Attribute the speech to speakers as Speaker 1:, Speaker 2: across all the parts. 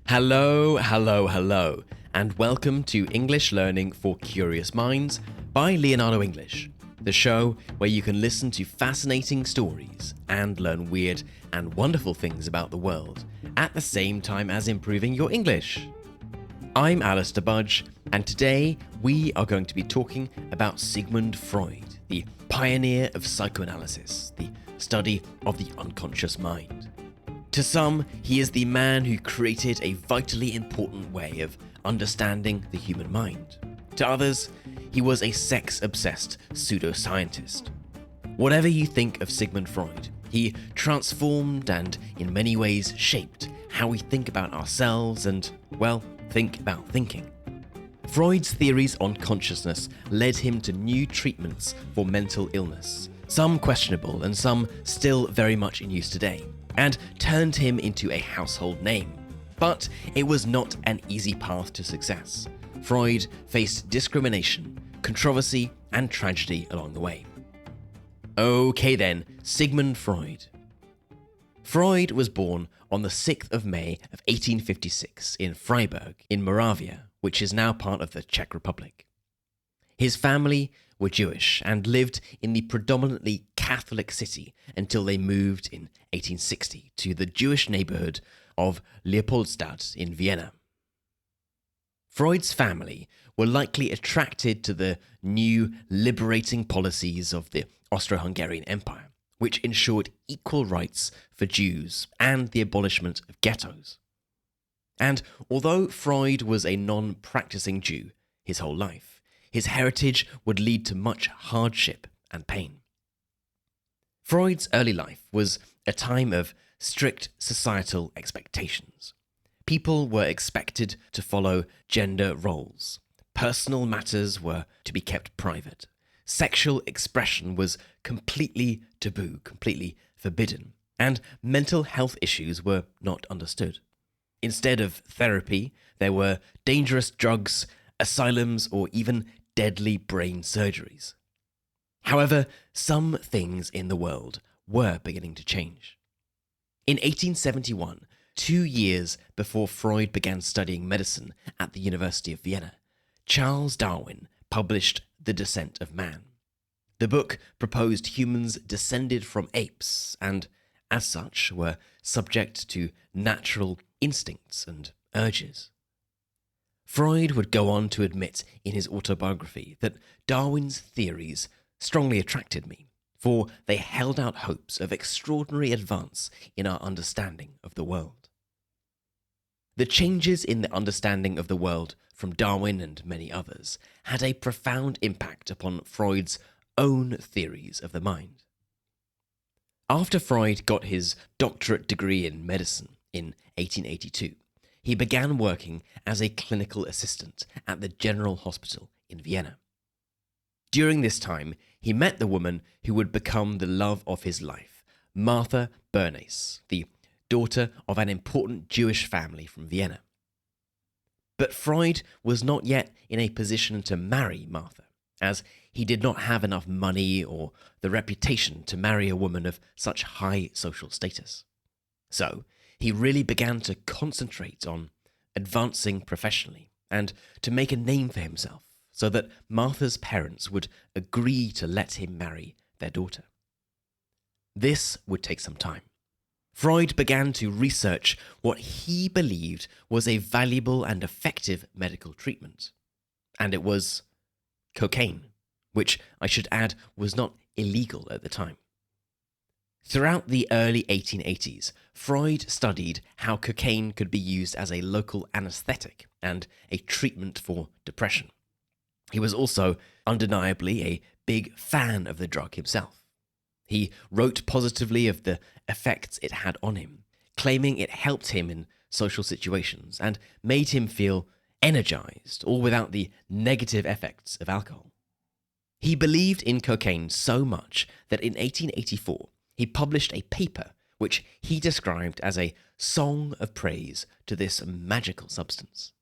Speaker 1: Hello, hello, hello, and welcome to English Learning for Curious Minds by Leonardo English, the show where you can listen to fascinating stories and learn weird and wonderful things about the world at the same time as improving your English. I'm Alistair Budge, and today we are going to be talking about Sigmund Freud, the pioneer of psychoanalysis, the study of the unconscious mind. To some, he is the man who created a vitally important way of understanding the human mind. To others, he was a sex-obsessed pseudoscientist. Whatever you think of Sigmund Freud, he transformed and in many ways shaped how we think about ourselves and, well, think about thinking. Freud's theories on consciousness led him to new treatments for mental illness, some questionable and some still very much in use today, and turned him into a household name. But it was not an easy path to success. Freud faced discrimination, controversy, and tragedy along the way. Okay then, Sigmund Freud. Freud was born on the 6th of May of 1856 in Freiburg in Moravia, which is now part of the Czech Republic. His family were Jewish and lived in the predominantly Catholic city until they moved in 1860 to the Jewish neighborhood of Leopoldstadt in Vienna. Freud's family were likely attracted to the new liberating policies of the Austro-Hungarian Empire, which ensured equal rights for Jews and the abolishment of ghettos. And although Freud was a non-practicing Jew his whole life, his heritage would lead to much hardship and pain. Freud's early life was a time of strict societal expectations. People were expected to follow gender roles. Personal matters were to be kept private. Sexual expression was completely taboo, completely forbidden, and mental health issues were not understood. Instead of therapy, there were dangerous drugs, asylums, or even deadly brain surgeries. However, some things in the world were beginning to change. In 1871, 2 years before Freud began studying medicine at the University of Vienna, Charles Darwin published The Descent of Man. The book proposed humans descended from apes and, as such, were subject to natural instincts and urges. Freud would go on to admit in his autobiography that Darwin's theories strongly attracted me, for they held out hopes of extraordinary advance in our understanding of the world. The changes in the understanding of the world from Darwin and many others had a profound impact upon Freud's own theories of the mind. After Freud got his doctorate degree in medicine in 1882, he began working as a clinical assistant at the General Hospital in Vienna. During this time, he met the woman who would become the love of his life, Martha Bernays, the daughter of an important Jewish family from Vienna. But Freud was not yet in a position to marry Martha, as he did not have enough money or the reputation to marry a woman of such high social status. So, he really began to concentrate on advancing professionally and to make a name for himself so that Martha's parents would agree to let him marry their daughter. This would take some time. Freud began to research what he believed was a valuable and effective medical treatment, and it was cocaine, which I should add was not illegal at the time. Throughout the early 1880s, Freud studied how cocaine could be used as a local anesthetic and a treatment for depression. He was also undeniably a big fan of the drug himself. He wrote positively of the effects it had on him, claiming it helped him in social situations and made him feel energized, all without the negative effects of alcohol. He believed in cocaine so much that in 1884, he published a paper which he described as a song of praise to this magical substance.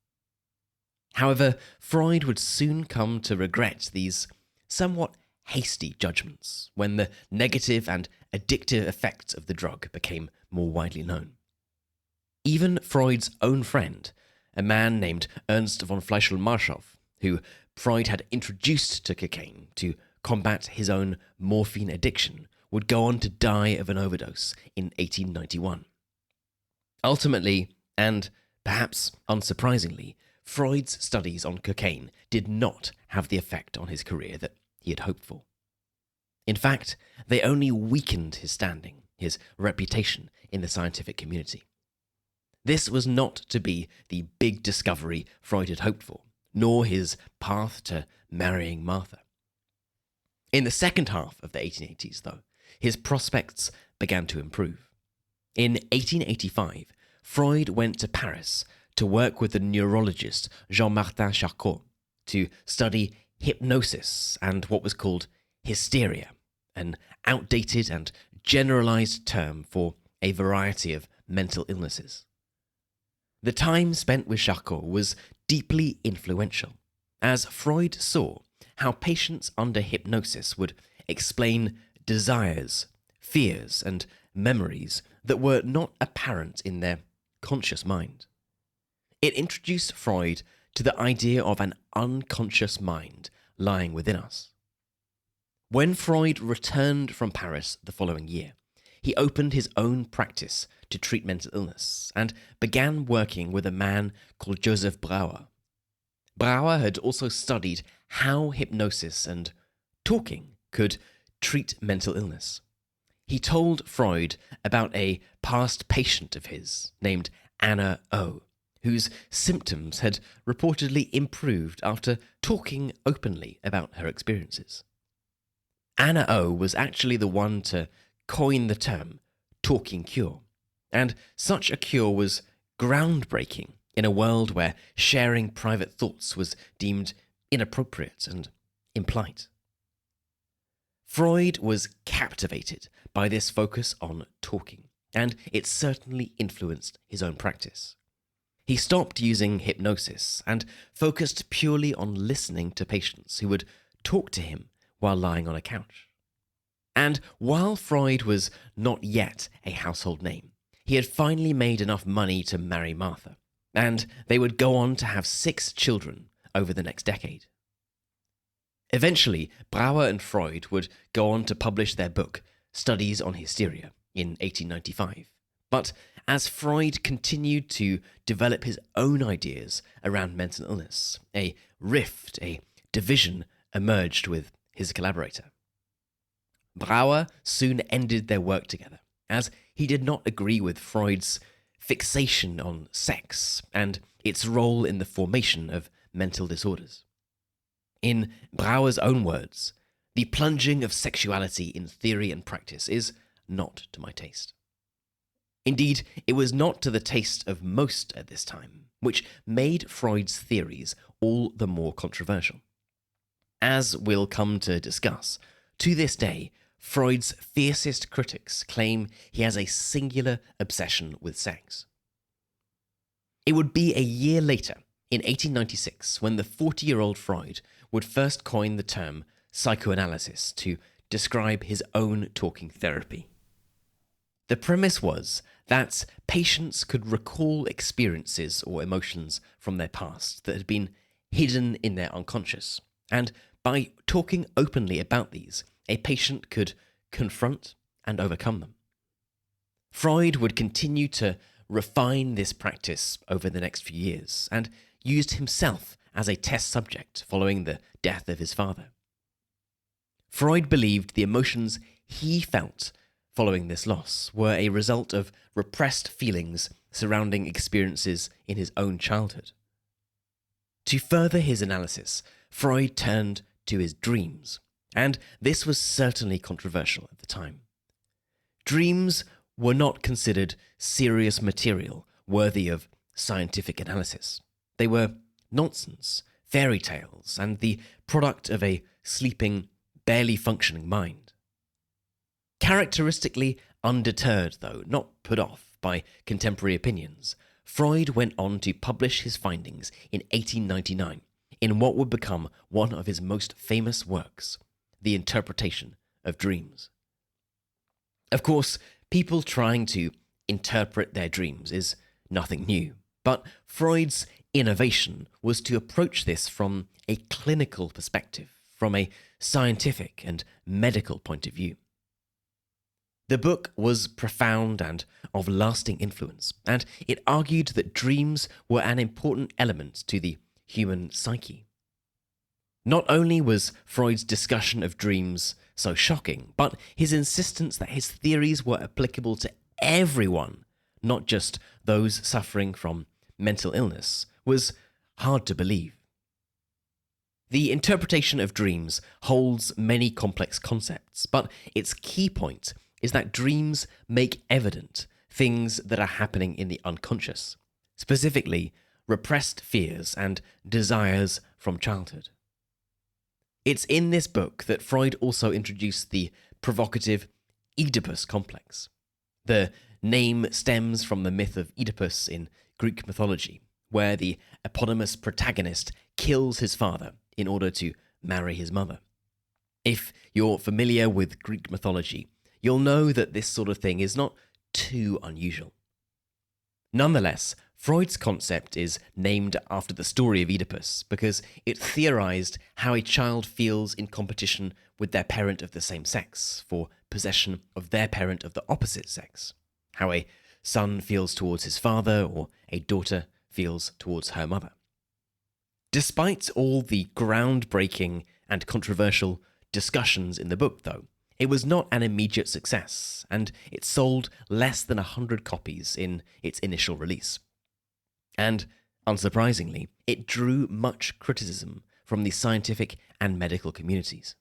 Speaker 1: However, Freud would soon come to regret these somewhat hasty judgments when the negative and addictive effects of the drug became more widely known. Even Freud's own friend, a man named Ernst von Fleischl-Marschow, who Freud had introduced to cocaine to combat his own morphine addiction, would go on to die of an overdose in 1891. Ultimately, and perhaps unsurprisingly, Freud's studies on cocaine did not have the effect on his career that he had hoped for. In fact, they only weakened his standing, his reputation in the scientific community. This was not to be the big discovery Freud had hoped for, nor his path to marrying Martha. In the second half of the 1880s, though, his prospects began to improve. In 1885, Freud went to Paris to work with the neurologist Jean-Martin Charcot to study hypnosis and what was called hysteria, an outdated and generalized term for a variety of mental illnesses. The time spent with Charcot was deeply influential, as Freud saw how patients under hypnosis would explain desires, fears, and memories that were not apparent in their conscious mind. It introduced Freud to the idea of an unconscious mind lying within us. When Freud returned from Paris the following year, he opened his own practice to treat mental illness and began working with a man called Joseph Brauer. Brauer had also studied how hypnosis and talking could treat mental illness. He told Freud about a past patient of his named Anna O, whose symptoms had reportedly improved after talking openly about her experiences. Anna O was actually the one to coin the term talking cure, and such a cure was groundbreaking in a world where sharing private thoughts was deemed inappropriate and impolite. Freud was captivated by this focus on talking, and it certainly influenced his own practice. He stopped using hypnosis and focused purely on listening to patients who would talk to him while lying on a couch. And while Freud was not yet a household name, he had finally made enough money to marry Martha, and they would go on to have 6 children over the next decade. Eventually, Brauer and Freud would go on to publish their book, Studies on Hysteria, in 1895. But as Freud continued to develop his own ideas around mental illness, a rift, a division emerged with his collaborator. Brauer soon ended their work together, as he did not agree with Freud's fixation on sex and its role in the formation of mental disorders. In Brauer's own words, the plunging of sexuality in theory and practice is not to my taste. Indeed, it was not to the taste of most at this time, which made Freud's theories all the more controversial. As we'll come to discuss, to this day, Freud's fiercest critics claim he has a singular obsession with sex. It would be a year later, in 1896, when the 40-year-old Freud would first coin the term psychoanalysis to describe his own talking therapy. The premise was that patients could recall experiences or emotions from their past that had been hidden in their unconscious, and by talking openly about these, a patient could confront and overcome them. Freud would continue to refine this practice over the next few years and used himself as a test subject following the death of his father. Freud believed the emotions he felt following this loss were a result of repressed feelings surrounding experiences in his own childhood. To further his analysis, Freud turned to his dreams, and this was certainly controversial at the time. Dreams were not considered serious material worthy of scientific analysis. They were nonsense, fairy tales, and the product of a sleeping, barely functioning mind. Characteristically undeterred, though not put off by contemporary opinions, Freud went on to publish his findings in 1899 in what would become one of his most famous works, The Interpretation of Dreams. Of course, people trying to interpret their dreams is nothing new. But Freud's innovation was to approach this from a clinical perspective, from a scientific and medical point of view. The book was profound and of lasting influence, and it argued that dreams were an important element to the human psyche. Not only was Freud's discussion of dreams so shocking, but his insistence that his theories were applicable to everyone, not just those suffering from mental illness, was hard to believe. The interpretation of dreams holds many complex concepts, but its key point is that dreams make evident things that are happening in the unconscious, specifically repressed fears and desires from childhood. It's in this book that Freud also introduced the provocative Oedipus Complex. The name stems from the myth of Oedipus in Greek mythology, where the eponymous protagonist kills his father in order to marry his mother. If you're familiar with Greek mythology, you'll know that this sort of thing is not too unusual. Nonetheless, Freud's concept is named after the story of Oedipus because it theorized how a child feels in competition with their parent of the same sex for possession of their parent of the opposite sex, how a son feels towards his father or a daughter feels towards her mother. Despite all the groundbreaking and controversial discussions in the book, though, it was not an immediate success, and it sold less than 100 copies in its initial release. And, unsurprisingly, it drew much criticism from the scientific and medical communities.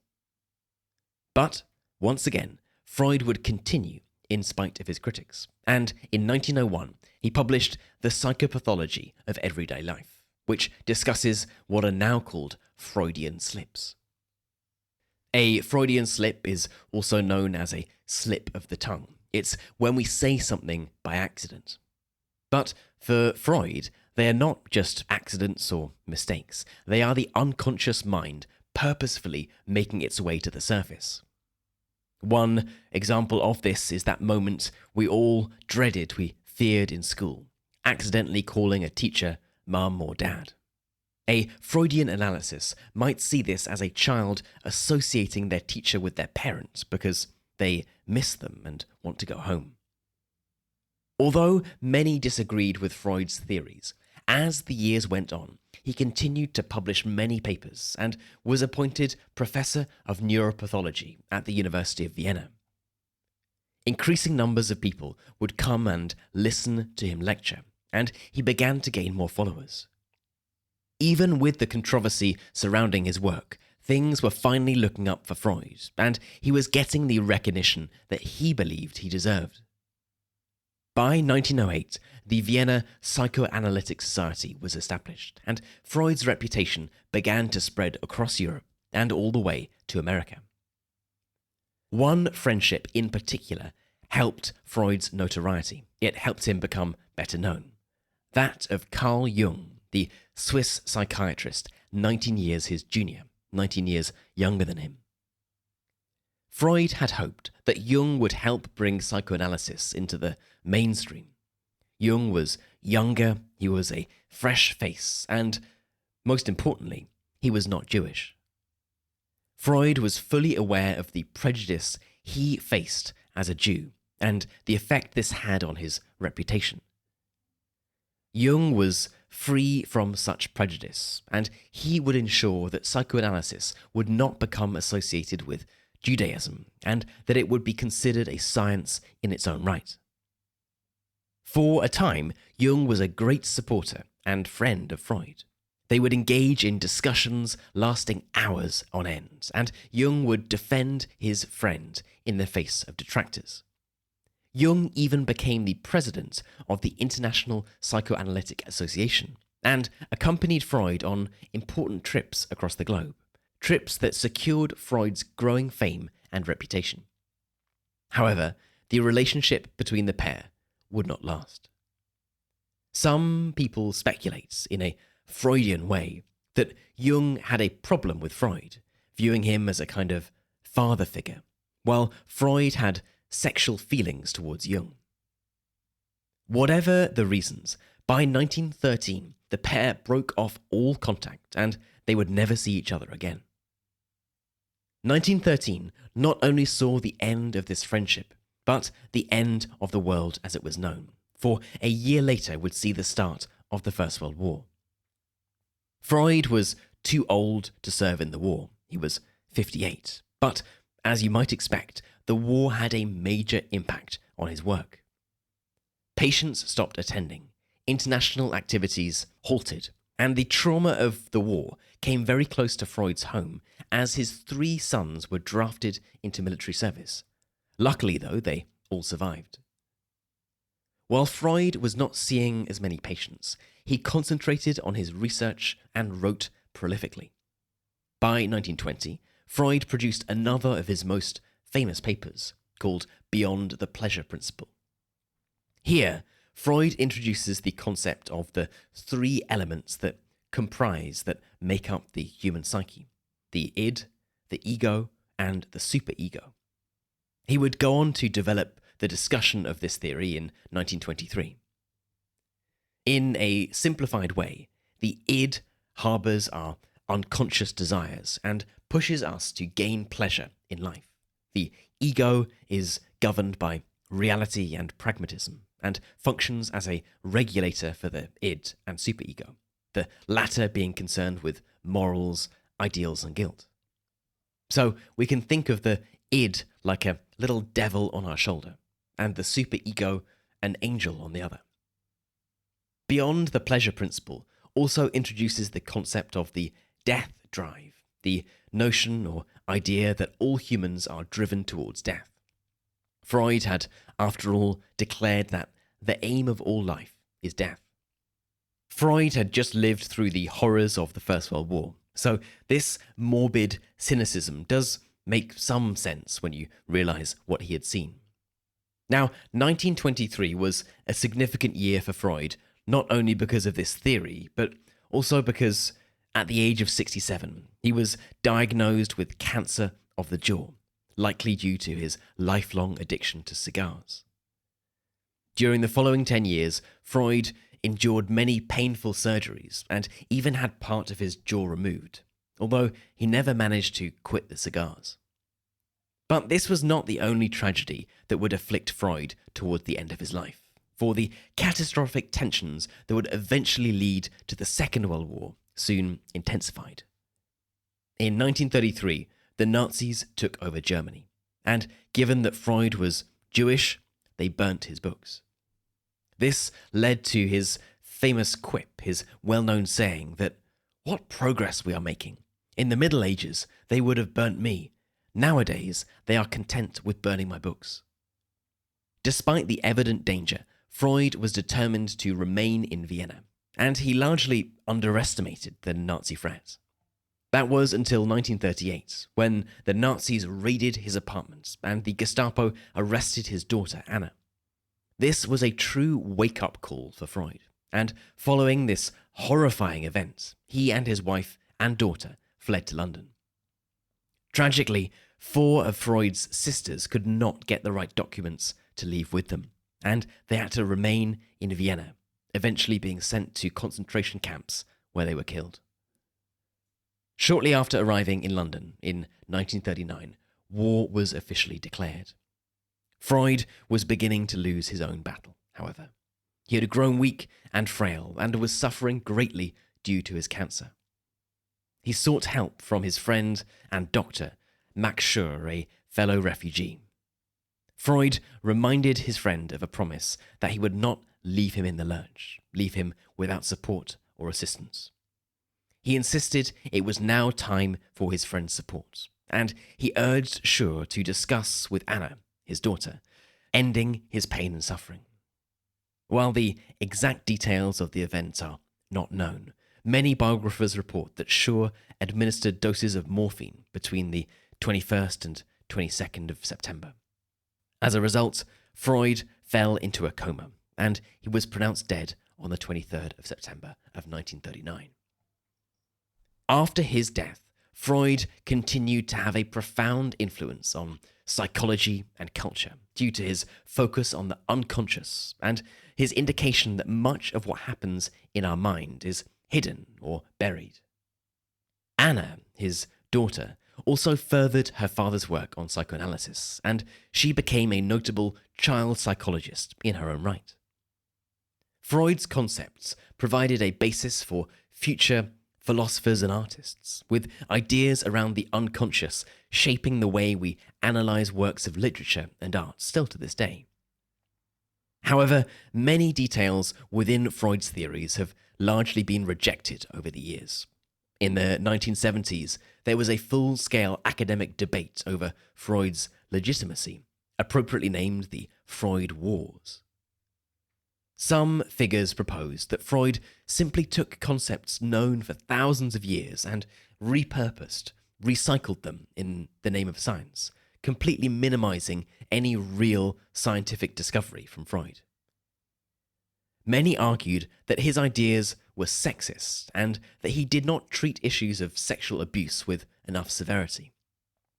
Speaker 1: But, once again, Freud would continue in spite of his critics, and in 1901 he published The Psychopathology of Everyday Life, which discusses what are now called Freudian Slips. A Freudian slip is also known as a slip of the tongue. It's when we say something by accident. But for Freud, they are not just accidents or mistakes. They are the unconscious mind purposefully making its way to the surface. One example of this is that moment we all dreaded, we feared in school, accidentally calling a teacher mum or dad. A Freudian analysis might see this as a child associating their teacher with their parent because they miss them and want to go home. Although many disagreed with Freud's theories, as the years went on, he continued to publish many papers and was appointed professor of neuropathology at the University of Vienna. Increasing numbers of people would come and listen to him lecture, and he began to gain more followers. Even with the controversy surrounding his work, things were finally looking up for Freud, and he was getting the recognition that he believed he deserved. By 1908, the Vienna Psychoanalytic Society was established, and Freud's reputation began to spread across Europe and all the way to America. One friendship in particular helped Freud's notoriety. It helped him become better known. That of Carl Jung, the Swiss psychiatrist, 19 years his junior, 19 years younger than him. Freud had hoped that Jung would help bring psychoanalysis into the mainstream. Jung was younger, he was a fresh face, and, most importantly, he was not Jewish. Freud was fully aware of the prejudice he faced as a Jew and the effect this had on his reputation. Jung was free from such prejudice, and he would ensure that psychoanalysis would not become associated with Judaism, and that it would be considered a science in its own right. For a time, Jung was a great supporter and friend of Freud. They would engage in discussions lasting hours on end, and Jung would defend his friend in the face of detractors. Jung even became the president of the International Psychoanalytic Association and accompanied Freud on important trips across the globe, trips that secured Freud's growing fame and reputation. However, the relationship between the pair would not last. Some people speculate, in a Freudian way, that Jung had a problem with Freud, viewing him as a kind of father figure, while Freud had sexual feelings towards Jung. Whatever the reasons, by 1913, the pair broke off all contact and they would never see each other again. 1913 not only saw the end of this friendship, but the end of the world as it was known, for a year later would see the start of the First World War. Freud was too old to serve in the war. He was 58. But, as you might expect, the war had a major impact on his work. Patients stopped attending, international activities halted, and the trauma of the war came very close to Freud's home as his 3 sons were drafted into military service. Luckily, though, they all survived. While Freud was not seeing as many patients, he concentrated on his research and wrote prolifically. By 1920, Freud produced another of his most famous papers, called Beyond the Pleasure Principle. Here, Freud introduces the concept of the 3 elements that make up the human psyche: the id, the ego, and the superego. He would go on to develop the discussion of this theory in 1923. In a simplified way, the id harbors our unconscious desires and pushes us to gain pleasure in life. The ego is governed by reality and pragmatism and functions as a regulator for the id and superego, the latter being concerned with morals, ideals, and guilt. So we can think of the id like a little devil on our shoulder, and the superego an angel on the other. Beyond the Pleasure Principle also introduces the concept of the death drive, the notion or idea that all humans are driven towards death. Freud had, after all, declared that the aim of all life is death. Freud had just lived through the horrors of the First World War, so this morbid cynicism does make some sense when you realize what he had seen. Now, 1923 was a significant year for Freud, not only because of this theory, but also because at the age of 67, he was diagnosed with cancer of the jaw, likely due to his lifelong addiction to cigars. During the following 10 years, Freud endured many painful surgeries and even had part of his jaw removed, although he never managed to quit the cigars. But this was not the only tragedy that would afflict Freud toward the end of his life, for the catastrophic tensions that would eventually lead to the Second World War soon intensified. In 1933, the Nazis took over Germany, and given that Freud was Jewish, they burnt his books. This led to his famous quip, his well-known saying that, "What progress we are making. In the Middle Ages, they would have burnt me. Nowadays, they are content with burning my books." Despite the evident danger, Freud was determined to remain in Vienna, and he largely underestimated the Nazi threat. That was until 1938, when the Nazis raided his apartment and the Gestapo arrested his daughter, Anna. This was a true wake-up call for Freud, and following this horrifying event, he and his wife and daughter fled to London. Tragically, 4 of Freud's sisters could not get the right documents to leave with them, and they had to remain in Vienna, eventually being sent to concentration camps where they were killed. Shortly after arriving in London in 1939, war was officially declared. Freud was beginning to lose his own battle, however. He had grown weak and frail and was suffering greatly due to his cancer. He sought help from his friend and doctor, Max Schur, a fellow refugee. Freud reminded his friend of a promise that he would not leave him in the lurch, leave him without support or assistance. He insisted it was now time for his friend's support, and he urged Schur to discuss with Anna, his daughter, ending his pain and suffering. While the exact details of the event are not known, many biographers report that Schur administered doses of morphine between the 21st and 22nd of September. As a result, Freud fell into a coma, and he was pronounced dead on the 23rd of September of 1939. After his death, Freud continued to have a profound influence on psychology and culture due to his focus on the unconscious and his indication that much of what happens in our mind is hidden or buried. Anna, his daughter, also furthered her father's work on psychoanalysis, and she became a notable child psychologist in her own right. Freud's concepts provided a basis for future philosophers and artists, with ideas around the unconscious shaping the way we analyze works of literature and art still to this day. However, many details within Freud's theories have largely been rejected over the years. In the 1970s, there was a full-scale academic debate over Freud's legitimacy, appropriately named the Freud Wars. Some figures proposed that Freud simply took concepts known for thousands of years and recycled them in the name of science, completely minimizing any real scientific discovery from Freud. Many argued that his ideas were sexist and that he did not treat issues of sexual abuse with enough severity.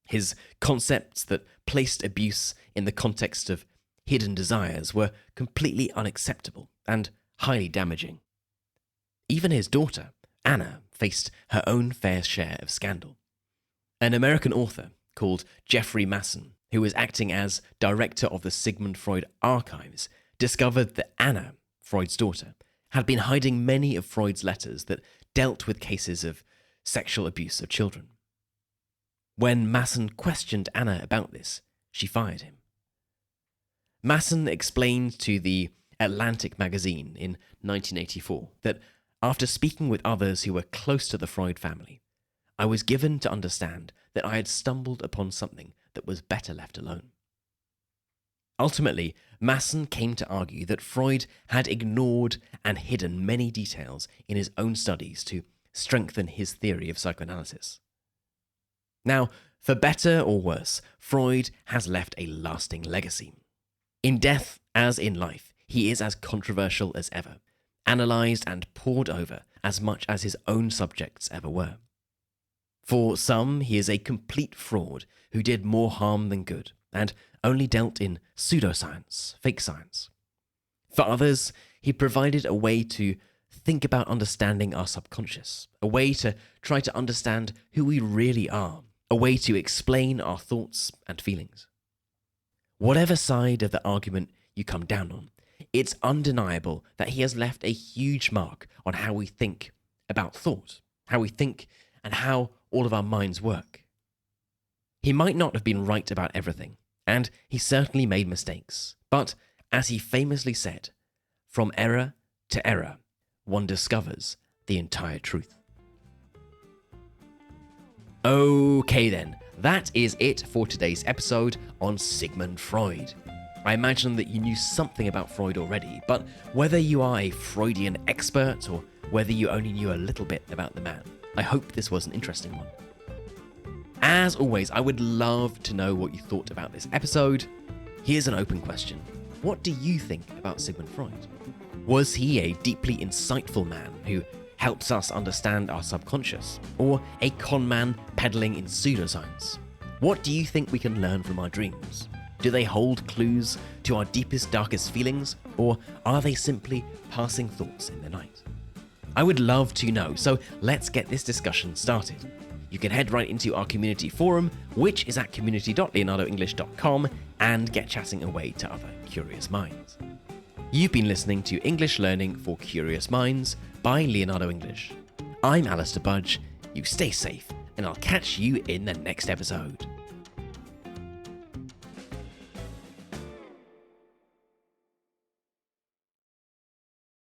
Speaker 1: His concepts that placed abuse in the context of hidden desires were completely unacceptable and highly damaging. Even his daughter, Anna, faced her own fair share of scandal. An American author called Jeffrey Masson, who was acting as director of the Sigmund Freud archives, discovered that Anna, Freud's daughter, had been hiding many of Freud's letters that dealt with cases of sexual abuse of children. When Masson questioned Anna about this, she fired him. Masson explained to the Atlantic magazine in 1984 that after speaking with others who were close to the Freud family, I was given to understand that I had stumbled upon something that was better left alone. Ultimately, Masson came to argue that Freud had ignored and hidden many details in his own studies to strengthen his theory of psychoanalysis. Now, for better or worse, Freud has left a lasting legacy. In death, as in life, he is as controversial as ever, analysed and pored over as much as his own subjects ever were. For some, he is a complete fraud who did more harm than good, and only dealt in pseudoscience, fake science. For others, he provided a way to think about understanding our subconscious, a way to try to understand who we really are, a way to explain our thoughts and feelings. Whatever side of the argument you come down on, it's undeniable that he has left a huge mark on how we think about thought, how we think and how all of our minds work. He might not have been right about everything, and he certainly made mistakes, but as he famously said, from error to error, one discovers the entire truth. Okay then, that is it for today's episode on Sigmund Freud. I imagine that you knew something about Freud already, but whether you are a Freudian expert or whether you only knew a little bit about the man, I hope this was an interesting one. As always, I would love to know what you thought about this episode. Here's an open question. What do you think about Sigmund Freud? Was he a deeply insightful man who helps us understand our subconscious, or a con man peddling in pseudoscience? What do you think we can learn from our dreams? Do they hold clues to our deepest, darkest feelings, or are they simply passing thoughts in the night? I would love to know, so let's get this discussion started. You can head right into our community forum, which is at community.leonardoenglish.com, and get chatting away to other curious minds. You've been listening to English Learning for Curious Minds by Leonardo English. I'm Alistair Budge. You stay safe, and I'll catch you in the next episode.